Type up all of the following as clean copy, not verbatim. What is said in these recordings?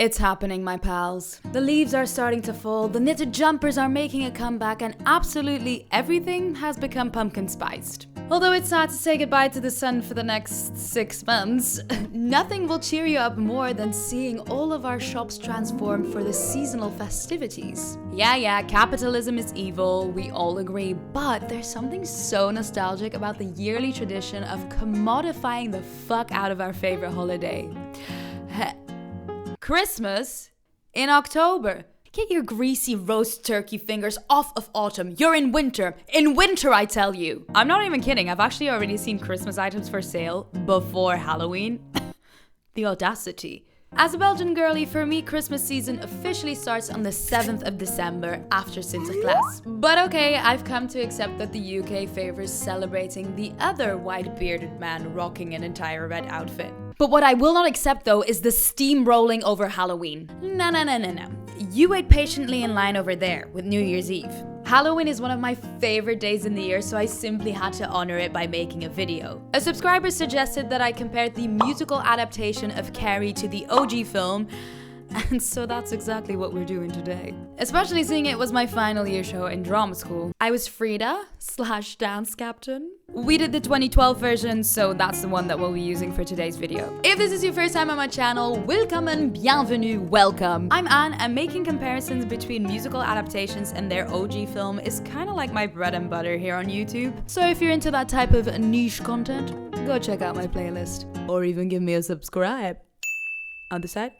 It's happening, my pals. The leaves are starting to fall, the knitted jumpers are making a comeback, and absolutely everything has become pumpkin spiced. Although it's sad to say goodbye to the sun for the next 6 months, nothing will cheer you up more than seeing all of our shops transform for the seasonal festivities. Yeah, capitalism is evil, we all agree, but there's something so nostalgic about the yearly tradition of commodifying the fuck out of our favorite holiday. Christmas in October. Get your greasy roast turkey fingers off of autumn. You're in winter. In winter, I tell you. I'm not even kidding. I've actually already seen Christmas items for sale before Halloween. The audacity. As a Belgian girlie, for me, Christmas season officially starts on the 7th of December after Sinterklaas. But okay, I've come to accept that the UK favors celebrating the other white-bearded man rocking an entire red outfit. But what I will not accept though is the steamrolling over Halloween. No. You wait patiently in line over there with New Year's Eve. Halloween is one of my favorite days in the year, so I simply had to honor it by making a video. A subscriber suggested that I compared the musical adaptation of Carrie to the OG film, and so that's exactly what we're doing today. Especially seeing it was my final year show in drama school. I was Frida/dance captain. We did the 2012 version, so that's the one that we'll be using for today's video. If this is your first time on my channel, welcome and bienvenue, welcome. I'm Anne, and making comparisons between musical adaptations and their OG film is kind of like my bread and butter here on YouTube. So if you're into that type of niche content, go check out my playlist. Or even give me a subscribe. On the side.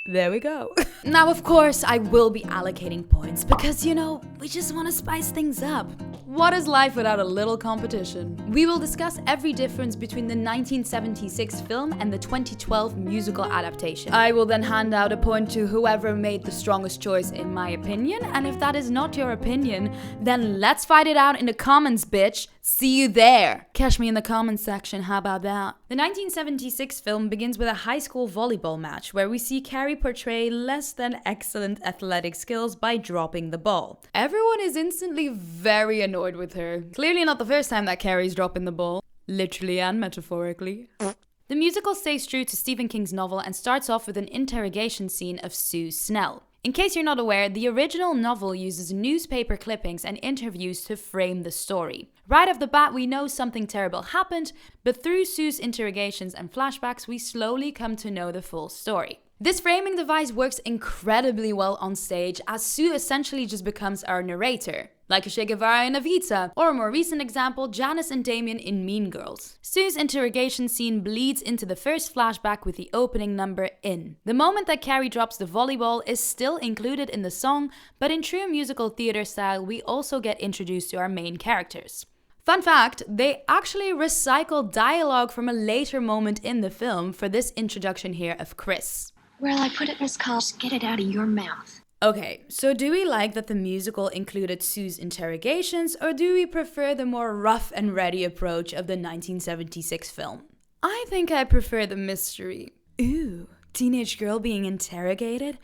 There we go. Now, of course, I will be allocating points because, you know, we just want to spice things up. What is life without a little competition? We will discuss every difference between the 1976 film and the 2012 musical adaptation. I will then hand out a point to whoever made the strongest choice in my opinion, and if that is not your opinion, then let's fight it out in the comments, bitch. See you there. Catch me in the comments section, how about that? The 1976 film begins with a high school volleyball match where we see Carrie portray less than excellent athletic skills by dropping the ball. Everyone is instantly very annoyed with her. Clearly not the first time that Carrie's dropping the ball. Literally and metaphorically. The musical stays true to Stephen King's novel and starts off with an interrogation scene of Sue Snell. In case you're not aware, the original novel uses newspaper clippings and interviews to frame the story. Right off the bat, we know something terrible happened, but through Sue's interrogations and flashbacks, we slowly come to know the full story. This framing device works incredibly well on stage, as Sue essentially just becomes our narrator, like a Che Guevara in Evita, or a more recent example, Janice and Damien in Mean Girls. Sue's interrogation scene bleeds into the first flashback with the opening number In. The moment that Carrie drops the volleyball is still included in the song, but in true musical theater style, we also get introduced to our main characters. Fun fact, they actually recycled dialogue from a later moment in the film for this introduction here of Chris. Well, I put it in this column. Get it out of your mouth. Okay, so do we like that the musical included Sue's interrogations, or do we prefer the more rough and ready approach of the 1976 film? I think I prefer the mystery. Ooh, teenage girl being interrogated?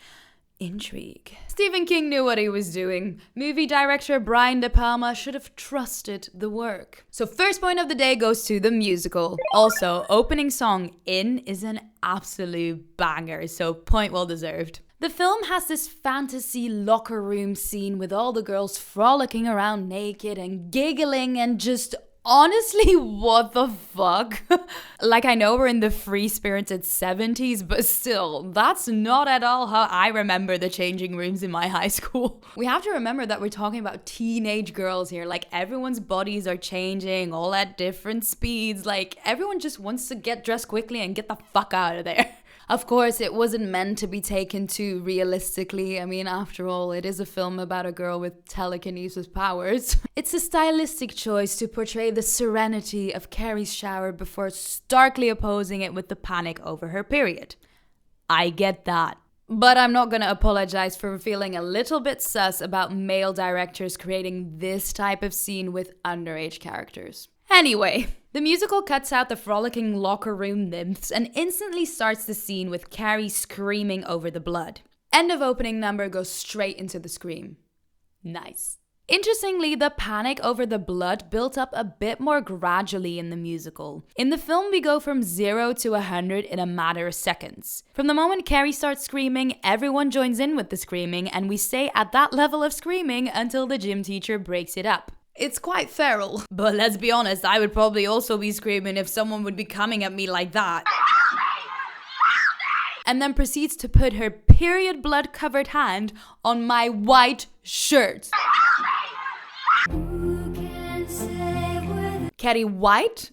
Intrigue. Stephen King knew what he was doing. Movie director Brian De Palma should have trusted the work. So first point of the day goes to the musical. Also, opening song In is an absolute banger, so point well deserved. The film has this fantasy locker room scene with all the girls frolicking around naked and giggling and just honestly, what the fuck? Like, I know we're in the free-spirited 70s, but still, that's not at all how I remember the changing rooms in my high school. We have to remember that we're talking about teenage girls here. Like, everyone's bodies are changing, all at different speeds. Like, everyone just wants to get dressed quickly and get the fuck out of there. Of course, it wasn't meant to be taken too realistically. I mean, after all, it is a film about a girl with telekinesis powers. It's a stylistic choice to portray the serenity of Carrie's shower before starkly opposing it with the panic over her period. I get that. But I'm not gonna apologize for feeling a little bit sus about male directors creating this type of scene with underage characters. Anyway, the musical cuts out the frolicking locker room nymphs and instantly starts the scene with Carrie screaming over the blood. End of opening number goes straight into the scream. Nice. Interestingly, the panic over the blood built up a bit more gradually in the musical. In the film, we go from 0 to 100 in a matter of seconds. From the moment Carrie starts screaming, everyone joins in with the screaming, and we stay at that level of screaming until the gym teacher breaks it up. It's quite feral, but let's be honest, I would probably also be screaming if someone would be coming at me like that. And then proceeds to put her period blood covered hand on my white shirt. Carrie white?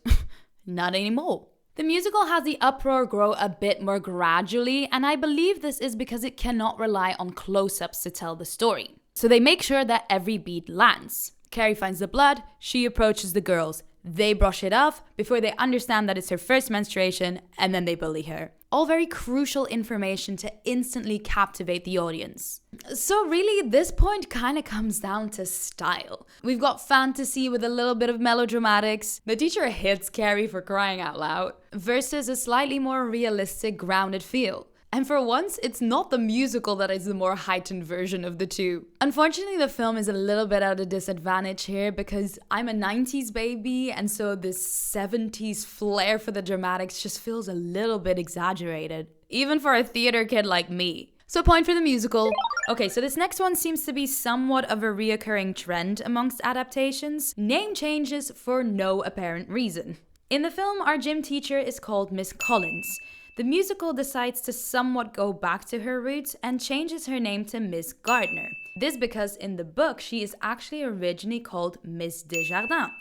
Not anymore. The musical has the uproar grow a bit more gradually, and I believe this is because it cannot rely on close-ups to tell the story. So they make sure that every beat lands. Carrie finds the blood, she approaches the girls. They brush it off before they understand that it's her first menstruation, and then they bully her. All very crucial information to instantly captivate the audience. So really, this point kind of comes down to style. We've got fantasy with a little bit of melodramatics. The teacher hits Carrie for crying out loud, versus a slightly more realistic, grounded feel. And for once, it's not the musical that is the more heightened version of the two. Unfortunately, the film is a little bit at a disadvantage here because I'm a 90s baby, and so this 70s flair for the dramatics just feels a little bit exaggerated, even for a theater kid like me. So point for the musical. Okay, so this next one seems to be somewhat of a reoccurring trend amongst adaptations. Name changes for no apparent reason. In the film, our gym teacher is called Miss Collins. The musical decides to somewhat go back to her roots and changes her name to Miss Gardner. This because in the book, she is actually originally called Miss Desjardins.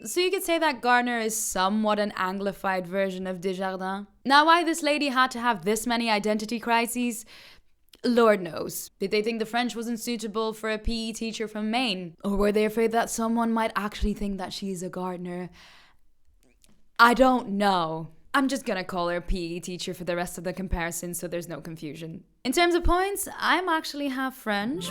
So you could say that Gardner is somewhat an anglified version of Desjardins. Now, why this lady had to have this many identity crises? Lord knows. Did they think the French wasn't suitable for a PE teacher from Maine? Or were they afraid that someone might actually think that she's a gardener? I don't know. I'm just gonna call her PE teacher for the rest of the comparison so there's no confusion. In terms of points, I'm actually half French,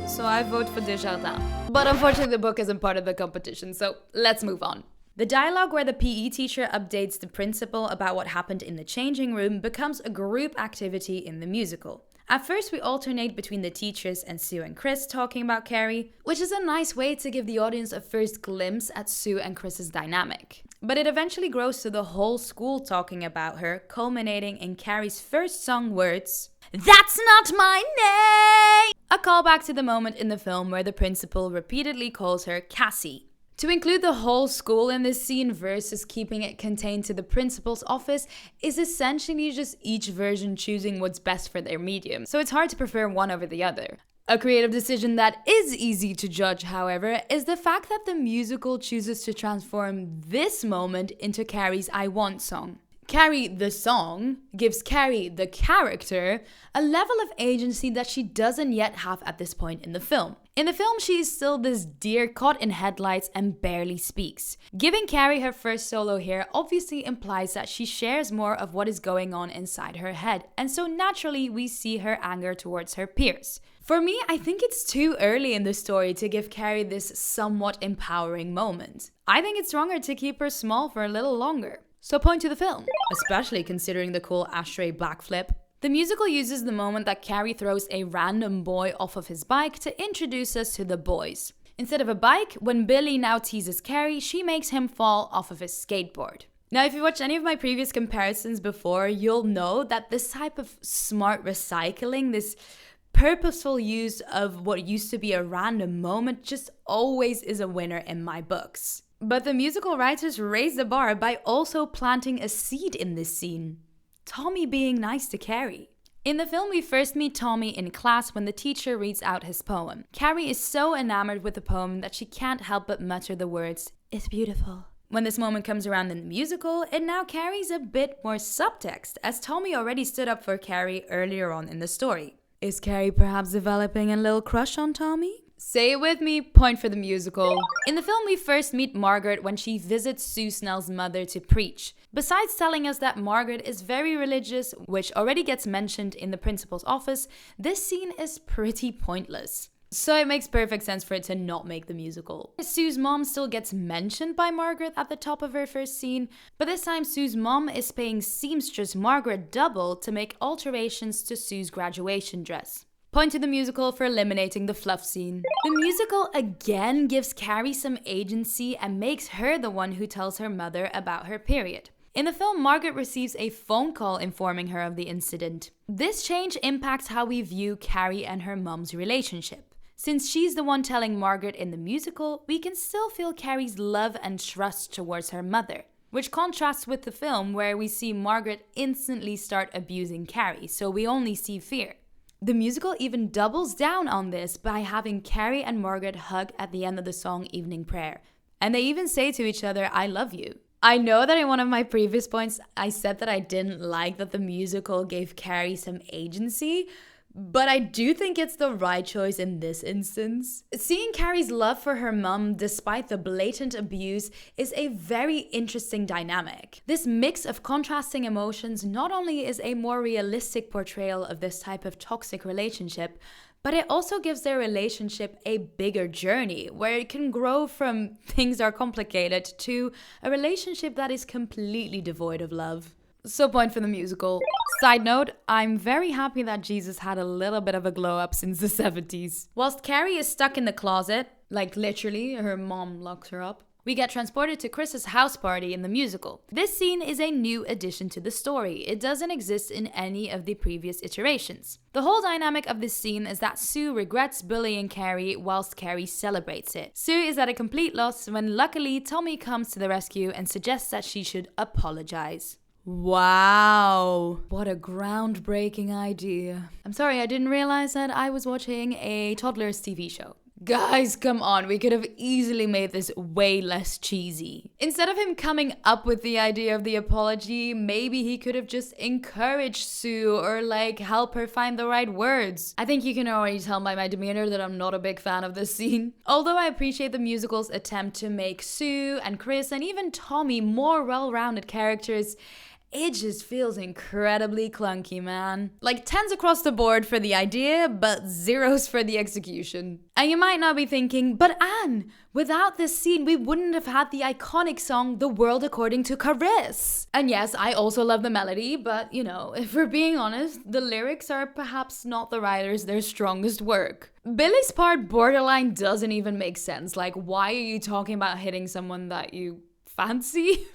so I vote for Desjardins. But unfortunately the book isn't part of the competition, so let's move on. The dialogue where the PE teacher updates the principal about what happened in the changing room becomes a group activity in the musical. At first, we alternate between the teachers and Sue and Chris talking about Carrie, which is a nice way to give the audience a first glimpse at Sue and Chris's dynamic. But it eventually grows to the whole school talking about her, culminating in Carrie's first song words, "That's not my name!" A callback to the moment in the film where the principal repeatedly calls her Cassie. To include the whole school in this scene versus keeping it contained to the principal's office is essentially just each version choosing what's best for their medium, so it's hard to prefer one over the other. A creative decision that is easy to judge, however, is the fact that the musical chooses to transform this moment into Carrie's I Want song. Carrie, the song, gives Carrie, the character, a level of agency that she doesn't yet have at this point in the film. In the film, she is still this deer caught in headlights and barely speaks. Giving Carrie her first solo here obviously implies that she shares more of what is going on inside her head, and so naturally we see her anger towards her peers. For me, I think it's too early in the story to give Carrie this somewhat empowering moment. I think it's stronger to keep her small for a little longer. So point to the film, especially considering the cool ashtray backflip. The musical uses the moment that Carrie throws a random boy off of his bike to introduce us to the boys. Instead of a bike, when Billy now teases Carrie, she makes him fall off of his skateboard. Now, if you watched any of my previous comparisons before, you'll know that this type of smart recycling, this purposeful use of what used to be a random moment, just always is a winner in my books. But the musical writers raised the bar by also planting a seed in this scene. Tommy being nice to Carrie. In the film, we first meet Tommy in class when the teacher reads out his poem. Carrie is so enamored with the poem that she can't help but mutter the words, "It's beautiful." When this moment comes around in the musical, it now carries a bit more subtext, as Tommy already stood up for Carrie earlier on in the story. Is Carrie perhaps developing a little crush on Tommy? Say it with me, point for the musical. In the film, we first meet Margaret when she visits Sue Snell's mother to preach. Besides telling us that Margaret is very religious, which already gets mentioned in the principal's office, this scene is pretty pointless. So it makes perfect sense for it to not make the musical. Sue's mom still gets mentioned by Margaret at the top of her first scene, but this time Sue's mom is paying seamstress Margaret double to make alterations to Sue's graduation dress. Point to the musical for eliminating the fluff scene. The musical again gives Carrie some agency and makes her the one who tells her mother about her period. In the film, Margaret receives a phone call informing her of the incident. This change impacts how we view Carrie and her mom's relationship. Since she's the one telling Margaret in the musical, we can still feel Carrie's love and trust towards her mother, which contrasts with the film where we see Margaret instantly start abusing Carrie, so we only see fear. The musical even doubles down on this by having Carrie and Margaret hug at the end of the song Evening Prayer. And they even say to each other, "I love you." I know that in one of my previous points, I said that I didn't like that the musical gave Carrie some agency, but I do think it's the right choice in this instance. Seeing Carrie's love for her mum despite the blatant abuse is a very interesting dynamic. This mix of contrasting emotions not only is a more realistic portrayal of this type of toxic relationship, but it also gives their relationship a bigger journey where it can grow from things are complicated to a relationship that is completely devoid of love. So point for the musical. Side note, I'm very happy that Jesus had a little bit of a glow up since the 70s. Whilst Carrie is stuck in the closet, like literally, her mom locks her up, we get transported to Chris's house party in the musical. This scene is a new addition to the story. It doesn't exist in any of the previous iterations. The whole dynamic of this scene is that Sue regrets bullying Carrie whilst Carrie celebrates it. Sue is at a complete loss when luckily Tommy comes to the rescue and suggests that she should apologize. Wow, what a groundbreaking idea. I'm sorry, I didn't realize that I was watching a toddler's TV show. Guys, come on, we could have easily made this way less cheesy. Instead of him coming up with the idea of the apology, maybe he could have just encouraged Sue or help her find the right words. I think you can already tell by my demeanor that I'm not a big fan of this scene. Although I appreciate the musical's attempt to make Sue and Chris and even Tommy more well-rounded characters, it just feels incredibly clunky, man. 10s across the board for the idea, but 0s for the execution. And you might now be thinking, but Anne, without this scene, we wouldn't have had the iconic song, The World According to Carrie. And yes, I also love the melody, but if we're being honest, the lyrics are perhaps not the writers' their strongest work. Billy's part borderline doesn't even make sense. Why are you talking about hitting someone that you fancy?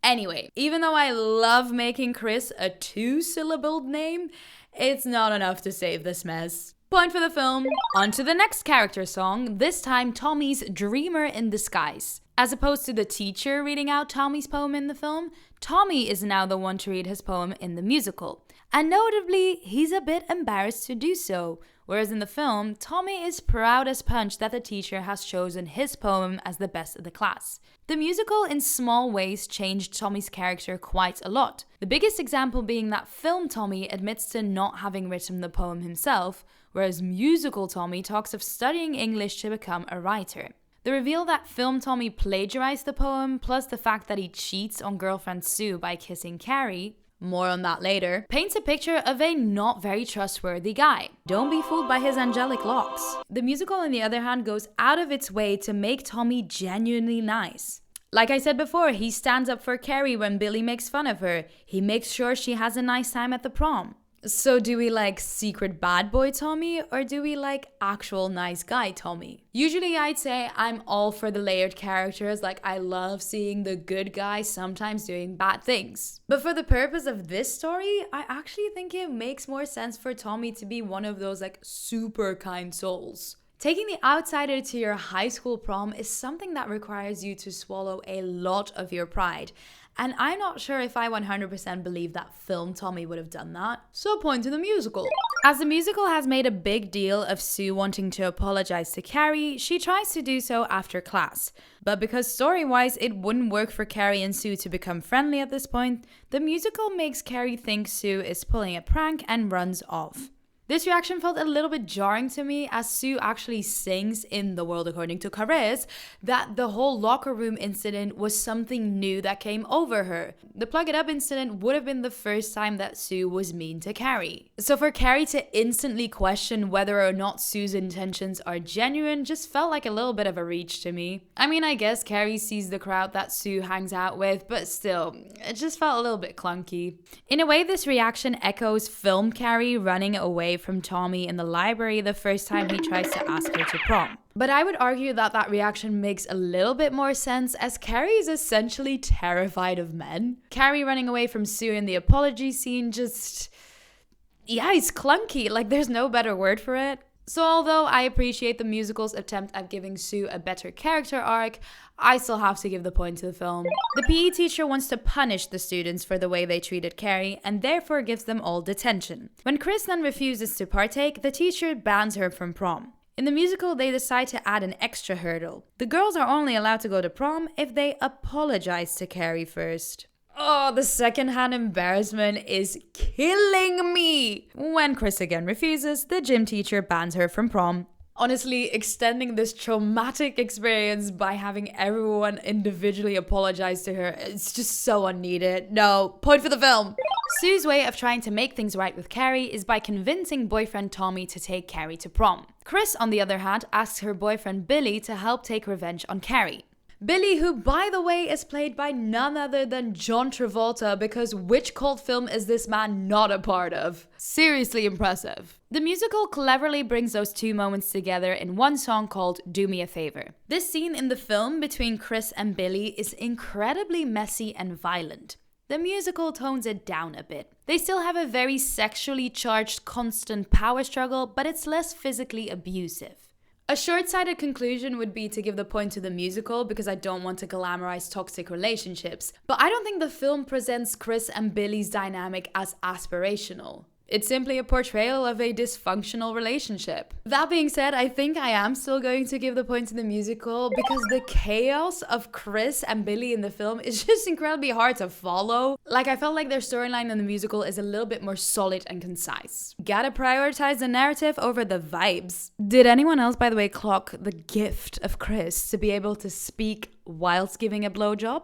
Anyway, even though I love making Chris a 2-syllabled name, it's not enough to save this mess. Point for the film. On to the next character song, this time Tommy's Dreamer in Disguise. As opposed to the teacher reading out Tommy's poem in the film, Tommy is now the one to read his poem in the musical. And notably, he's a bit embarrassed to do so. Whereas in the film, Tommy is proud as punch that the teacher has chosen his poem as the best of the class. The musical in small ways changed Tommy's character quite a lot. The biggest example being that film Tommy admits to not having written the poem himself, whereas musical Tommy talks of studying English to become a writer. The reveal that film Tommy plagiarized the poem, plus the fact that he cheats on girlfriend Sue by kissing Carrie, more on that later, paints a picture of a not very trustworthy guy. Don't be fooled by his angelic locks. The musical, on the other hand, goes out of its way to make Tommy genuinely nice. Like I said before, he stands up for Carrie when Billy makes fun of her. He makes sure she has a nice time at the prom. So do we like secret bad boy Tommy, or do we like actual nice guy Tommy? Usually I'd say I'm all for the layered characters, I love seeing the good guy sometimes doing bad things. But for the purpose of this story, I actually think it makes more sense for Tommy to be one of those super kind souls. Taking the outsider to your high school prom is something that requires you to swallow a lot of your pride. And I'm not sure if I 100% believe that film Tommy would have done that. So point to the musical. As the musical has made a big deal of Sue wanting to apologize to Carrie, she tries to do so after class. But because story-wise it wouldn't work for Carrie and Sue to become friendly at this point, the musical makes Carrie think Sue is pulling a prank and runs off. This reaction felt a little bit jarring to me, as Sue actually sings in The World According to Carrie that the whole locker room incident was something new that came over her. The Plug It Up incident would have been the first time that Sue was mean to Carrie. So for Carrie to instantly question whether or not Sue's intentions are genuine just felt like a little bit of a reach to me. I mean, I guess Carrie sees the crowd that Sue hangs out with, but still, it just felt a little bit clunky. In a way, this reaction echoes film Carrie running away away from Tommy in the library the first time he tries to ask her to prom. But I would argue that that reaction makes a little bit more sense, as Carrie is essentially terrified of men. Carrie running away from Sue in the apology scene just... yeah, it's clunky. Like, there's no better word for it. So although I appreciate the musical's attempt at giving Sue a better character arc, I still have to give the point to the film. The PE teacher wants to punish the students for the way they treated Carrie and therefore gives them all detention. When Chris then refuses to partake, the teacher bans her from prom. In the musical, they decide to add an extra hurdle. The girls are only allowed to go to prom if they apologize to Carrie first. Oh, the secondhand embarrassment is killing me! When Chris again refuses, the gym teacher bans her from prom. Honestly, extending this traumatic experience by having everyone individually apologize to her, it's just so unneeded. No, point for the film! Sue's way of trying to make things right with Carrie is by convincing boyfriend Tommy to take Carrie to prom. Chris, on the other hand, asks her boyfriend Billy to help take revenge on Carrie. Billy, who by the way is played by none other than John Travolta, because which cult film is this man not a part of? Seriously impressive. The musical cleverly brings those two moments together in one song called Do Me a Favor. This scene in the film between Chris and Billy is incredibly messy and violent. The musical tones it down a bit. They still have a very sexually charged constant power struggle, but it's less physically abusive. A short-sighted conclusion would be to give the point to the musical because I don't want to glamorize toxic relationships, but I don't think the film presents Chris and Billy's dynamic as aspirational. It's simply a portrayal of a dysfunctional relationship. That being said, I think I am still going to give the point to the musical because the chaos of Chris and Billy in the film is just incredibly hard to follow. Like, I felt like their storyline in the musical is a little bit more solid and concise. Gotta prioritize the narrative over the vibes. Did anyone else, by the way, clock the gift of Chris to be able to speak whilst giving a blowjob?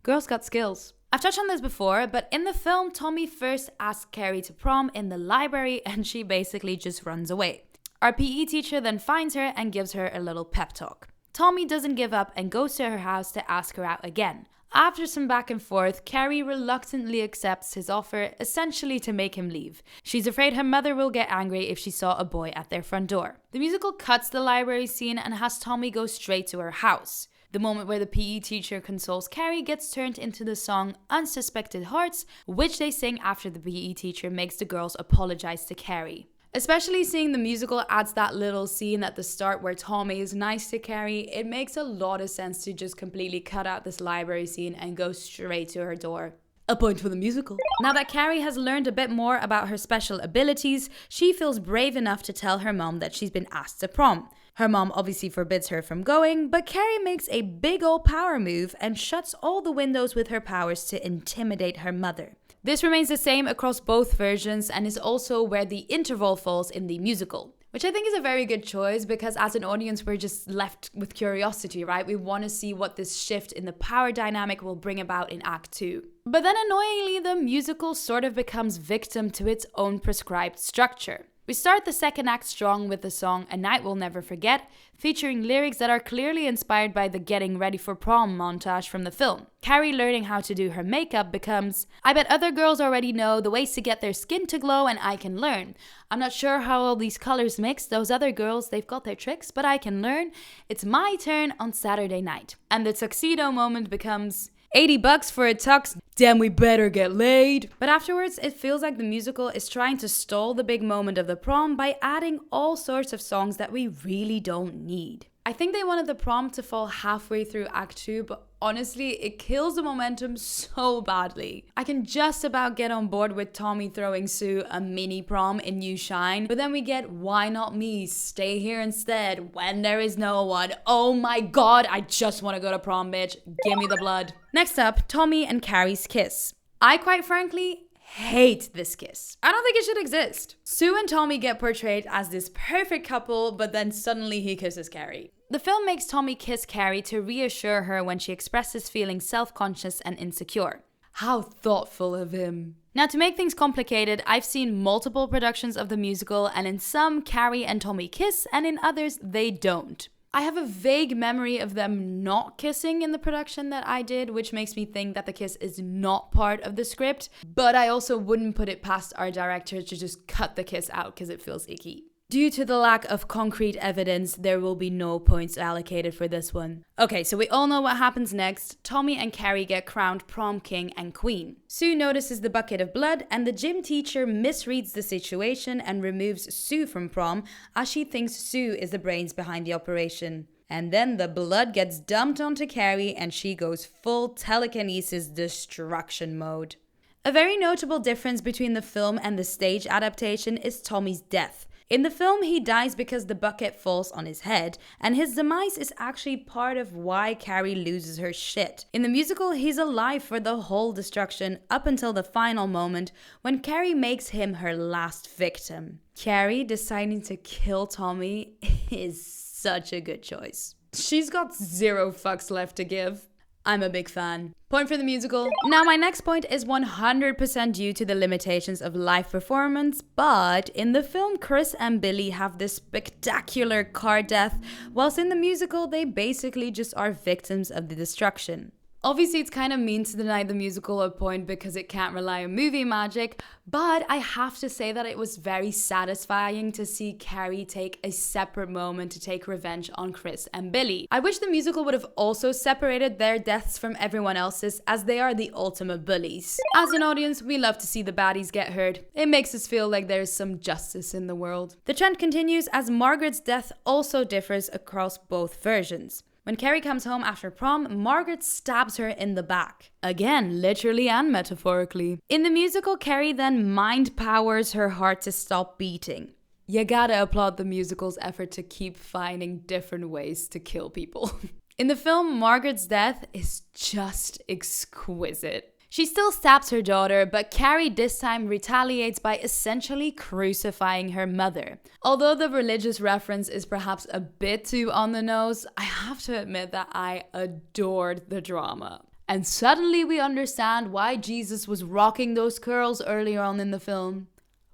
Girl's got skills. I've touched on this before, but in the film, Tommy first asks Carrie to prom in the library and she basically just runs away. Our PE teacher then finds her and gives her a little pep talk. Tommy doesn't give up and goes to her house to ask her out again. After some back and forth, Carrie reluctantly accepts his offer, essentially to make him leave. She's afraid her mother will get angry if she saw a boy at their front door. The musical cuts the library scene and has Tommy go straight to her house. The moment where the PE teacher consoles Carrie gets turned into the song Unsuspected Hearts, which they sing after the PE teacher makes the girls apologize to Carrie. Especially seeing the musical adds that little scene at the start where Tommy is nice to Carrie, it makes a lot of sense to just completely cut out this library scene and go straight to her door. A point for the musical. Now that Carrie has learned a bit more about her special abilities, she feels brave enough to tell her mom that she's been asked to prom. Her mom obviously forbids her from going, but Carrie makes a big ol' power move and shuts all the windows with her powers to intimidate her mother. This remains the same across both versions and is also where the interval falls in the musical. Which I think is a very good choice because as an audience we're just left with curiosity, right? We want to see what this shift in the power dynamic will bring about in Act 2. But then annoyingly, the musical sort of becomes victim to its own prescribed structure. We start the second act strong with the song A Night We'll Never Forget, featuring lyrics that are clearly inspired by the Getting Ready for Prom montage from the film. Carrie learning how to do her makeup becomes, I bet other girls already know the ways to get their skin to glow and I can learn. I'm not sure how all these colors mix, those other girls, they've got their tricks, but I can learn. It's my turn on Saturday night. And the tuxedo moment becomes, $80 for a tux, damn we better get laid. But afterwards, it feels like the musical is trying to stall the big moment of the prom by adding all sorts of songs that we really don't need. I think they wanted the prom to fall halfway through Act 2, but honestly, it kills the momentum so badly. I can just about get on board with Tommy throwing Sue a mini prom in New Shine, but then we get Why Not Me, Stay Here Instead, When There Is No One. Oh my god, I just want to go to prom, bitch. Give me the blood. Next up, Tommy and Carrie's kiss. I quite frankly hate this kiss. I don't think it should exist. Sue and Tommy get portrayed as this perfect couple, but then suddenly he kisses Carrie. The film makes Tommy kiss Carrie to reassure her when she expresses feeling self-conscious and insecure. How thoughtful of him. Now, to make things complicated, I've seen multiple productions of the musical, and in some, Carrie and Tommy kiss, and in others, they don't. I have a vague memory of them not kissing in the production that I did, which makes me think that the kiss is not part of the script, but I also wouldn't put it past our director to just cut the kiss out because it feels icky. Due to the lack of concrete evidence, there will be no points allocated for this one. Okay, so we all know what happens next. Tommy and Carrie get crowned prom king and queen. Sue notices the bucket of blood, and the gym teacher misreads the situation and removes Sue from prom as she thinks Sue is the brains behind the operation. And then the blood gets dumped onto Carrie and she goes full telekinesis destruction mode. A very notable difference between the film and the stage adaptation is Tommy's death. In the film, he dies because the bucket falls on his head, and his demise is actually part of why Carrie loses her shit. In the musical, he's alive for the whole destruction up until the final moment when Carrie makes him her last victim. Carrie deciding to kill Tommy is such a good choice. She's got zero fucks left to give. I'm a big fan. Point for the musical. Now my next point is 100% due to the limitations of live performance, but in the film Chris and Billy have this spectacular car death, whilst in the musical they basically just are victims of the destruction. Obviously, it's kind of mean to deny the musical a point because it can't rely on movie magic, but I have to say that it was very satisfying to see Carrie take a separate moment to take revenge on Chris and Billy. I wish the musical would have also separated their deaths from everyone else's, as they are the ultimate bullies. As an audience, we love to see the baddies get hurt. It makes us feel like there's some justice in the world. The trend continues as Margaret's death also differs across both versions. When Carrie comes home after prom, Margaret stabs her in the back. Again, literally and metaphorically. In the musical, Carrie then mind powers her heart to stop beating. You gotta applaud the musical's effort to keep finding different ways to kill people. In the film, Margaret's death is just exquisite. She still stabs her daughter, but Carrie this time retaliates by essentially crucifying her mother. Although the religious reference is perhaps a bit too on the nose, I have to admit that I adored the drama. And suddenly we understand why Jesus was rocking those curls earlier on in the film.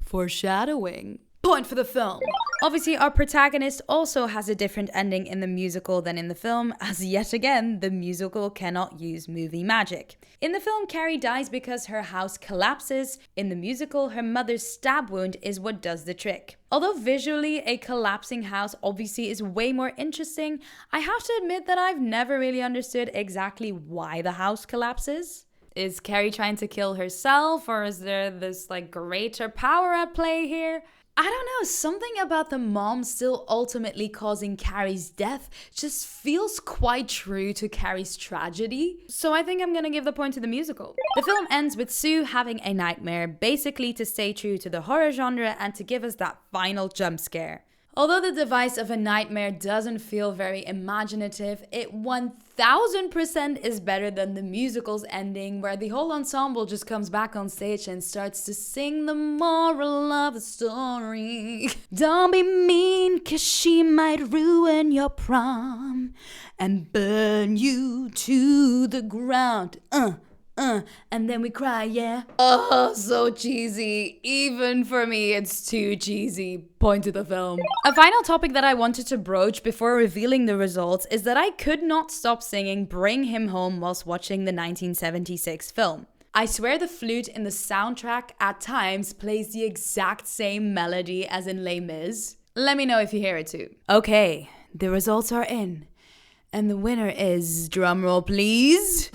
Foreshadowing. Point for the film. Obviously, our protagonist also has a different ending in the musical than in the film, as yet again, the musical cannot use movie magic. In the film, Carrie dies because her house collapses. In the musical, her mother's stab wound is what does the trick. Although visually, a collapsing house obviously is way more interesting, I have to admit that I've never really understood exactly why the house collapses. Is Carrie trying to kill herself, or is there this greater power at play here? I don't know, something about the mom still ultimately causing Carrie's death just feels quite true to Carrie's tragedy. So I think I'm gonna give the point to the musical. The film ends with Sue having a nightmare, basically to stay true to the horror genre and to give us that final jump scare. Although the device of a nightmare doesn't feel very imaginative, it 1000% is better than the musical's ending, where the whole ensemble just comes back on stage and starts to sing the moral of the story. Don't be mean, 'cause she might ruin your prom and burn you to the ground. And then we cry, yeah. Oh, so cheesy. Even for me, it's too cheesy. Point to the film. A final topic that I wanted to broach before revealing the results is that I could not stop singing Bring Him Home whilst watching the 1976 film. I swear the flute in the soundtrack at times plays the exact same melody as in Les Mis. Let me know if you hear it too. Okay, the results are in. And the winner is, drumroll please,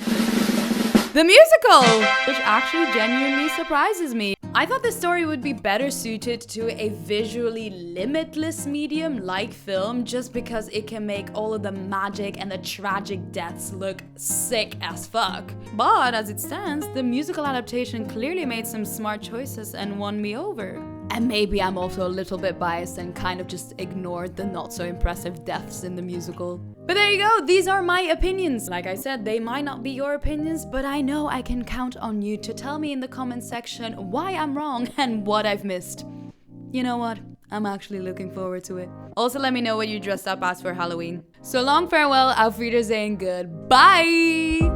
the musical, which actually genuinely surprises me. I thought the story would be better suited to a visually limitless medium like film, just because it can make all of the magic and the tragic deaths look sick as fuck. But as it stands, the musical adaptation clearly made some smart choices and won me over. And maybe I'm also a little bit biased and kind of just ignored the not so impressive deaths in the musical. But there you go, these are my opinions. Like I said, they might not be your opinions, but I know I can count on you to tell me in the comments section why I'm wrong and what I've missed. You know what? I'm actually looking forward to it. Also, let me know what you dressed up as for Halloween. So long, farewell, auf Wiedersehen, goodbye!